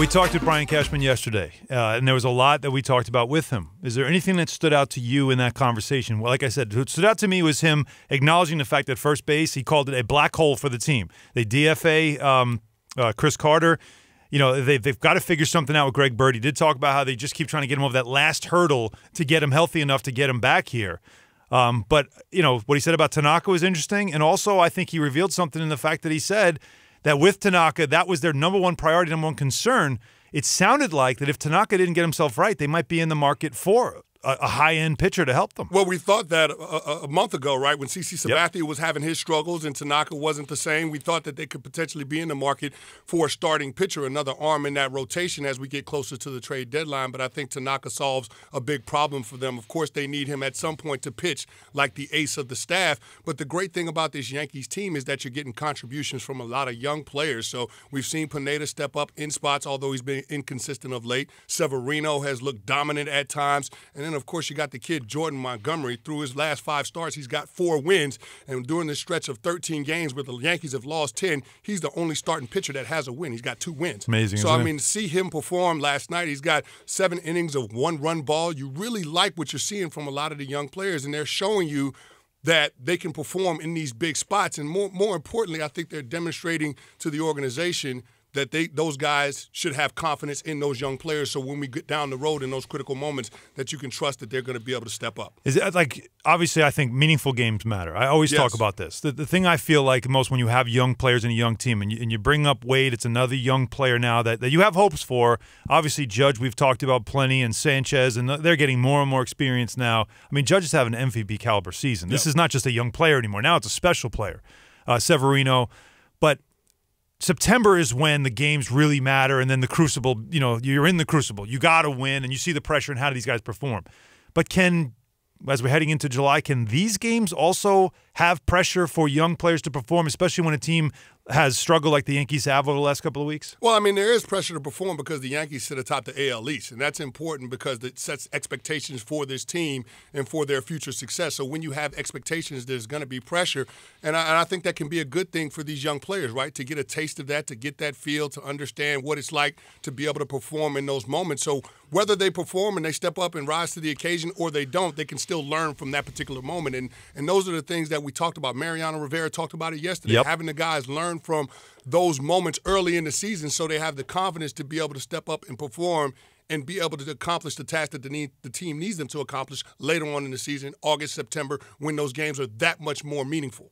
We talked to Brian Cashman yesterday, and there was a lot that we talked about with him. Is there anything that stood out to you in that conversation? Well, like I said, what stood out to me was him acknowledging the fact that first base, he called it a black hole for the team. They DFA Chris Carter. You know, they've got to figure something out with Greg Bird. He did talk about how they just keep trying to get him over that last hurdle to get him healthy enough to get him back here. But, you know, what he said about Tanaka was interesting. And also, I think he revealed something in the fact that he said that with Tanaka, that was their number one priority, number one concern. It sounded like that if Tanaka didn't get himself right, they might be in the market for a high-end pitcher to help them. Well, we thought that a month ago, right, when CC Sabathia was having his struggles and Tanaka wasn't the same. We thought that they could potentially be in the market for a starting pitcher, another arm in that rotation as we get closer to the trade deadline. But I think Tanaka solves a big problem for them. Of course, they need him at some point to pitch like the ace of the staff. But the great thing about this Yankees team is that you're getting contributions from a lot of young players. So we've seen Pineda step up in spots, although he's been inconsistent of late. Severino has looked dominant at times. And then, of course, you got the kid Jordan Montgomery. Through his last 5 starts, he's got 4 wins. And during this stretch of 13 games where the Yankees have lost 10, he's the only starting pitcher that has a win. He's got 2 wins. Amazing. So, I mean, to see him perform last night, he's got 7 innings of 1-run ball. You really like what you're seeing from a lot of the young players, and they're showing you that they can perform in these big spots. And more importantly, I think they're demonstrating to the organization that those guys should have confidence in those young players, so when we get down the road in those critical moments, that you can trust that they're going to be able to step up. Is it like, obviously, I think meaningful games matter. I always talk about this. The thing I feel like most when you have young players in a young team, and you bring up Wade, it's another young player now that you have hopes for. Obviously, Judge, we've talked about plenty, and Sanchez, and they're getting more and more experience now. I mean, Judge is having an MVP caliber season. This is not just a young player anymore. Now it's a special player. Severino, but September is when the games really matter, and then the crucible, you know, you're in the crucible. You got to win, and you see the pressure and how do these guys perform. But as we're heading into July, can these games also have pressure for young players to perform, especially when a team has struggled like the Yankees have over the last couple of weeks? Well, I mean, there is pressure to perform because the Yankees sit atop the AL East, and that's important because it sets expectations for this team and for their future success. So when you have expectations, there's going to be pressure, and I think that can be a good thing for these young players, right, to get a taste of that, to get that feel, to understand what it's like to be able to perform in those moments. So whether they perform and they step up and rise to the occasion or they don't, they can still learn from that particular moment, and those are the things that we talked about. Mariano Rivera talked about it yesterday, having the guys learn from those moments early in the season so they have the confidence to be able to step up and perform and be able to accomplish the task that the team needs them to accomplish later on in the season, August, September, when those games are that much more meaningful.